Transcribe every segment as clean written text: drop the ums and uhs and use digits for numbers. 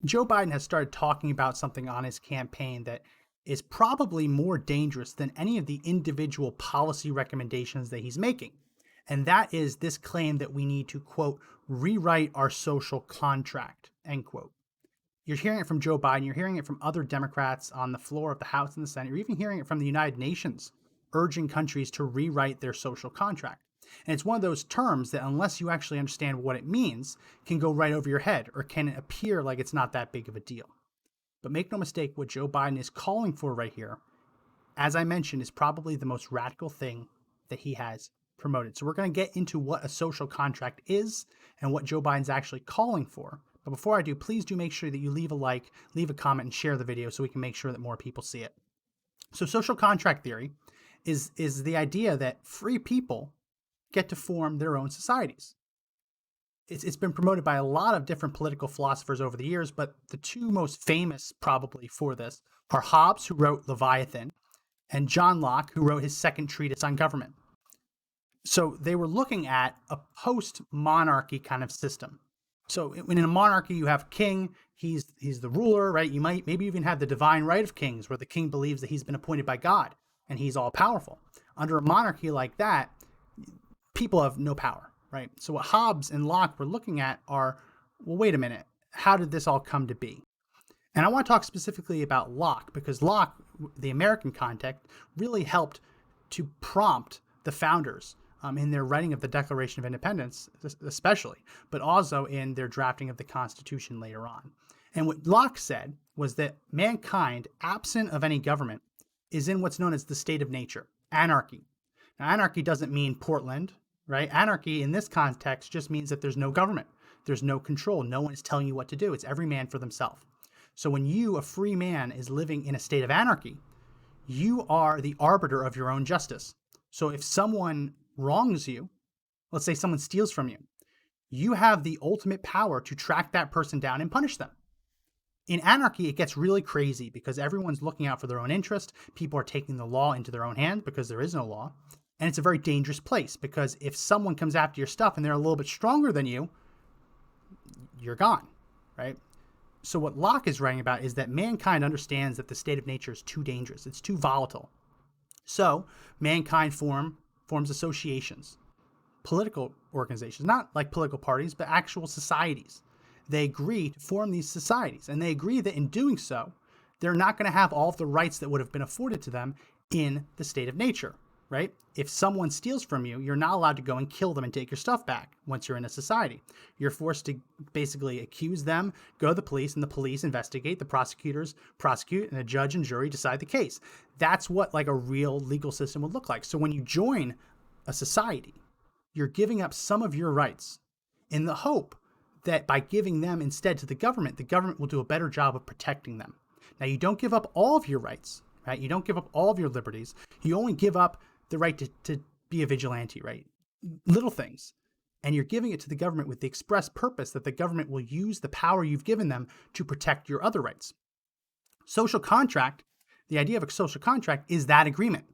Joe Biden has started talking about something on his campaign that is probably more dangerous than any of the individual policy recommendations that he's making. And that is this claim that we need to, quote, rewrite our social contract, end quote. You're hearing it from Joe Biden. You're hearing it from other Democrats on the floor of the House and the Senate. You're even hearing it from the United Nations, urging countries to rewrite their social contract. And it's one of those terms that, unless you actually understand what it means, can go right over your head or can appear like it's not that big of a deal. But make no mistake, what Joe Biden is calling for right here, as I mentioned, is probably the most radical thing that he has promoted. So we're going to get into what a social contract is and what Joe Biden's actually calling for. But before I do, please do make sure that you leave a like, leave a comment, and share the video so we can make sure that more people see it. So social contract theory is the idea that free people get to form their own societies. It's been promoted by a lot of different political philosophers over the years, but the two most famous probably for this are Hobbes, who wrote Leviathan, and John Locke, who wrote his second treatise on government. So they were looking at a post-monarchy kind of system. So in a monarchy, you have a king, he's the ruler, right? You might maybe even have the divine right of kings, where the king believes that he's been appointed by God and he's all powerful. Under a monarchy like that, people have no power, right? So what Hobbes and Locke were looking at are, well, wait a minute, how did this all come to be? And I want to talk specifically about Locke, because Locke, the American context, really helped to prompt the founders in their writing of the Declaration of Independence, especially, but also in their drafting of the Constitution later on. And what Locke said was that mankind, absent of any government, is in what's known as the state of nature, anarchy. Now, anarchy doesn't mean Portland, right? Anarchy in this context just means that there's no government, there's no control, no one is telling you what to do. It's every man for themselves. So when you, a free man, is living in a state of anarchy, you are the arbiter of your own justice. So if someone wrongs you, let's say someone steals from you, you have the ultimate power to track that person down and punish them. In anarchy, it gets really crazy because everyone's looking out for their own interest. People are taking the law into their own hands because there is no law. And it's a very dangerous place because if someone comes after your stuff and they're a little bit stronger than you, you're gone, right? So what Locke is writing about is that mankind understands that the state of nature is too dangerous. It's too volatile. So mankind forms associations, political organizations, not like political parties, but actual societies. They agree to form these societies, and they agree that in doing so, they're not going to have all of the rights that would have been afforded to them in the state of nature, right? If someone steals from you, you're not allowed to go and kill them and take your stuff back once you're in a society. You're forced to basically accuse them, go to the police, and the police investigate, the prosecutors prosecute, and a judge and jury decide the case. That's what like a real legal system would look like. So when you join a society, you're giving up some of your rights in the hope that by giving them instead to the government will do a better job of protecting them. Now, you don't give up all of your rights, right? You don't give up all of your liberties. You only give up the right to be a vigilante, right? Little things. And you're giving it to the government with the express purpose that the government will use the power you've given them to protect your other rights. Social contract, the idea of a social contract is that agreement.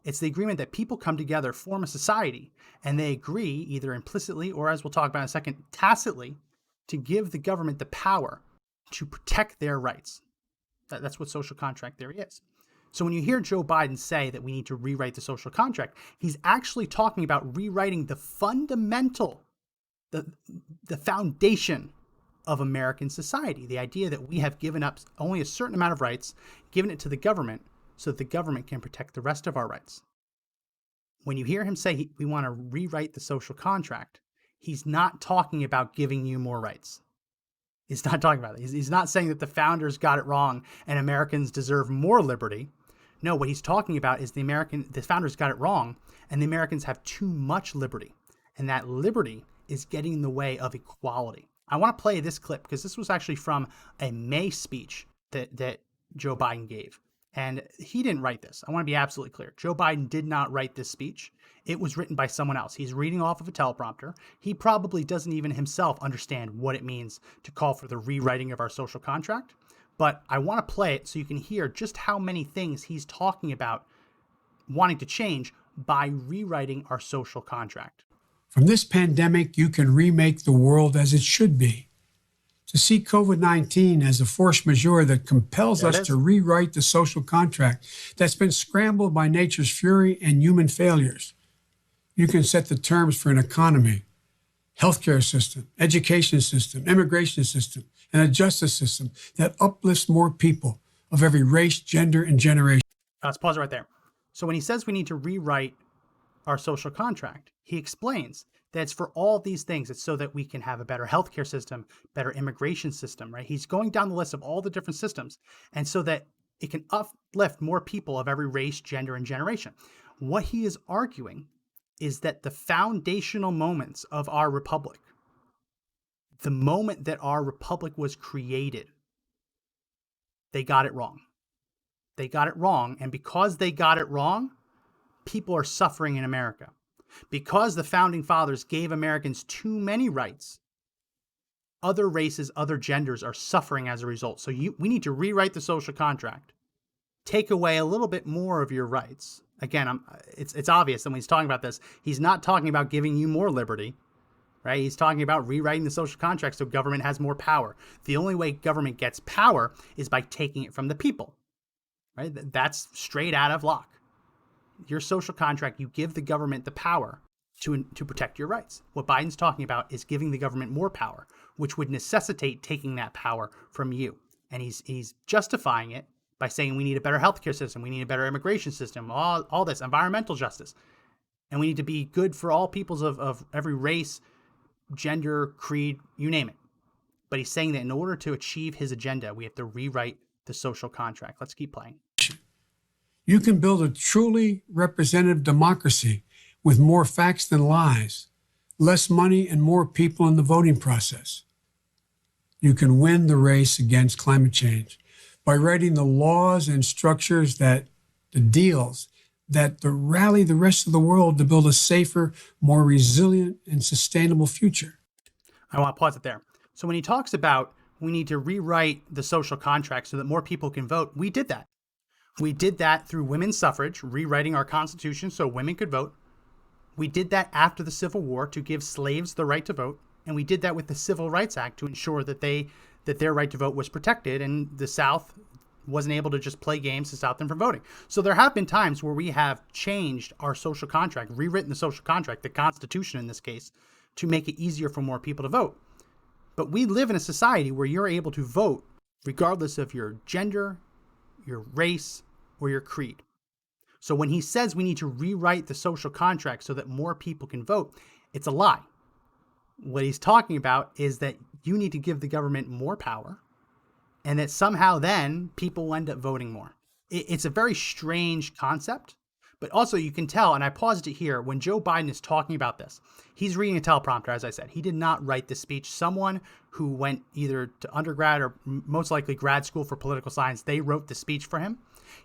It's the agreement that people come together, form a society, and they agree, either implicitly or, as we'll talk about in a second, tacitly, to give the government the power to protect their rights. That's what social contract theory is. So when you hear Joe Biden say that we need to rewrite the social contract, he's actually talking about rewriting the fundamental, the foundation of American society. The idea that we have given up only a certain amount of rights, given it to the government so that the government can protect the rest of our rights. When you hear him say we want to rewrite the social contract, he's not talking about giving you more rights. He's not talking about that. He's not saying that the founders got it wrong and Americans deserve more liberty. No, what he's talking about is the founders got it wrong and the Americans have too much liberty. And that liberty is getting in the way of equality. I want to play this clip because this was actually from a May speech that Joe Biden gave. And he didn't write this. I want to be absolutely clear. Joe Biden did not write this speech. It was written by someone else. He's reading off of a teleprompter. He probably doesn't even himself understand what it means to call for the rewriting of our social contract. But I want to play it so you can hear just how many things he's talking about wanting to change by rewriting our social contract. From this pandemic, you can remake the world as it should be. to see COVID-19 as a force majeure that compels us to rewrite the social contract that's been scrambled by nature's fury and human failures. You can set the terms for an economy, healthcare system, education system, immigration system, and a justice system that uplifts more people of every race, gender, and generation. Let's pause it right there. So when he says we need to rewrite our social contract, he explains that it's for all these things. It's so that we can have a better healthcare system, better immigration system, right? He's going down the list of all the different systems, and so that it can uplift more people of every race, gender, and generation. What he is arguing is that the foundational moments of our republic, the moment that our republic was created, they got it wrong. They got it wrong, and because they got it wrong, people are suffering in America. Because the founding fathers gave Americans too many rights, other races, other genders are suffering as a result. So we need to rewrite the social contract, take away a little bit more of your rights. Again, it's obvious that when he's talking about this, he's not talking about giving you more liberty, right? He's talking about rewriting the social contract so government has more power. The only way government gets power is by taking it from the people, right? That's straight out of Locke. Your social contract, you give the government the power to protect your rights. What Biden's talking about is giving the government more power, which would necessitate taking that power from you. And he's justifying it by saying we need a better healthcare system, we need a better immigration system, all this, environmental justice. And we need to be good for all peoples of every race, gender, creed, you name it. But he's saying that in order to achieve his agenda, we have to rewrite the social contract. Let's keep playing. You can build a truly representative democracy with more facts than lies, less money, and more people in the voting process. You can win the race against climate change by writing the laws and structures the deals that rally the rest of the world to build a safer, more resilient, and sustainable future. I want to pause it there. So when he talks about we need to rewrite the social contract so that more people can vote, we did that. We did that through women's suffrage, rewriting our Constitution so women could vote. We did that after the Civil War to give slaves the right to vote. And we did that with the Civil Rights Act to ensure that their right to vote was protected and the South wasn't able to just play games to stop them from voting. So there have been times where we have changed our social contract, rewritten the social contract, the Constitution in this case, to make it easier for more people to vote. But we live in a society where you're able to vote regardless of your gender, your race, or your creed. So when he says we need to rewrite the social contract so that more people can vote, it's a lie. What he's talking about is that you need to give the government more power and that somehow then people will end up voting more. It's a very strange concept, but also you can tell, and I paused it here, when Joe Biden is talking about this, he's reading a teleprompter, as I said. He did not write the speech. Someone who went either to undergrad or most likely grad school for political science, they wrote the speech for him.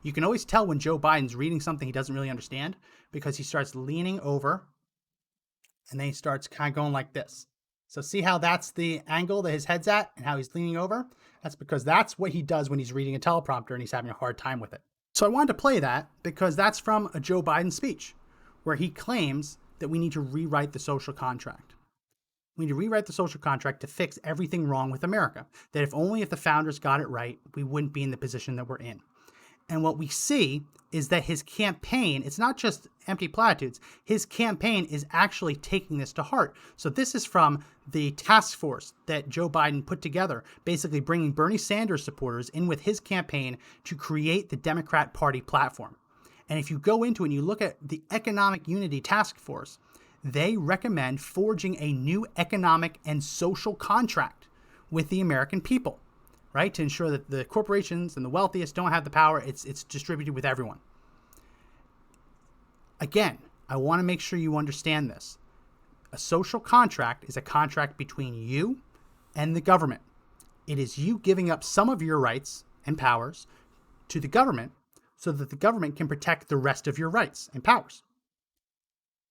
You can always tell when Joe Biden's reading something he doesn't really understand because he starts leaning over and then he starts kind of going like this. So see how that's the angle that his head's at and how he's leaning over? That's because that's what he does when he's reading a teleprompter and he's having a hard time with it. So I wanted to play that because that's from a Joe Biden speech where he claims that we need to rewrite the social contract. We need to rewrite the social contract to fix everything wrong with America. That if the founders got it right, we wouldn't be in the position that we're in. And what we see is that his campaign, it's not just empty platitudes. His campaign is actually taking this to heart. So this is from the task force that Joe Biden put together, basically bringing Bernie Sanders supporters in with his campaign to create the Democrat Party platform. And if you go into it and you look at the Economic Unity Task Force, they recommend forging a new economic and social contract with the American people, right? To ensure that the corporations and the wealthiest don't have the power. It's distributed with everyone. Again, I want to make sure you understand this. A social contract is a contract between you and the government. It is you giving up some of your rights and powers to the government so that the government can protect the rest of your rights and powers.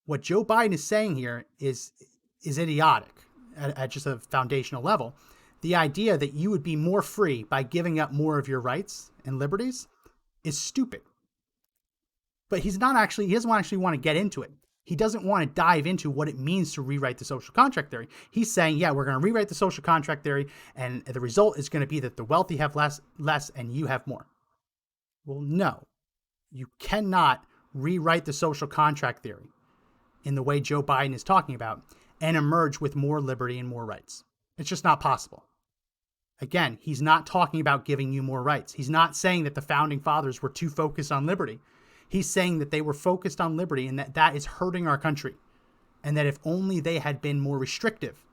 What Joe Biden is saying here is idiotic at just a foundational level. The idea that you would be more free by giving up more of your rights and liberties is stupid. But he doesn't actually want to get into it. He doesn't want to dive into what it means to rewrite the social contract theory. He's saying, yeah, we're going to rewrite the social contract theory, and the result is going to be that the wealthy have less and you have more. Well, no, you cannot rewrite the social contract theory in the way Joe Biden is talking about and emerge with more liberty and more rights. It's just not possible. Again, he's not talking about giving you more rights. He's not saying that the founding fathers were too focused on liberty. He's saying that they were focused on liberty and that is hurting our country. And that if only they had been more restrictive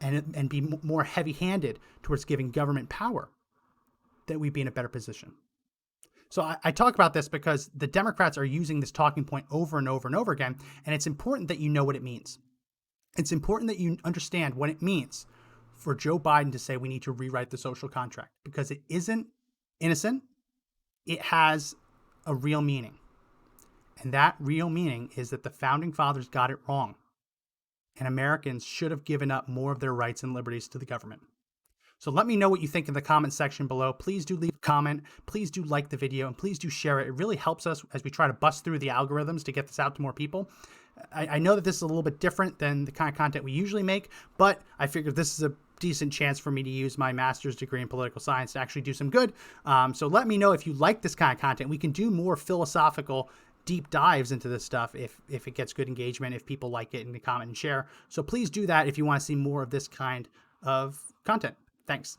and be more heavy-handed towards giving government power, that we'd be in a better position. So I talk about this because the Democrats are using this talking point over and over and over again, and it's important that you know what it means. It's important that you understand what it means for Joe Biden to say we need to rewrite the social contract, because it isn't innocent. It has a real meaning. And that real meaning is that the founding fathers got it wrong. And Americans should have given up more of their rights and liberties to the government. So let me know what you think in the comment section below. Please do leave a comment. Please do like the video, and please do share it. It really helps us as we try to bust through the algorithms to get this out to more people. I know that this is a little bit different than the kind of content we usually make, but I figured this is a decent chance for me to use my master's degree in political science to actually do some good. So let me know if you like this kind of content. We can do more philosophical deep dives into this stuff if it gets good engagement, if people like it, and comment and share. So please do that if you want to see more of this kind of content. Thanks.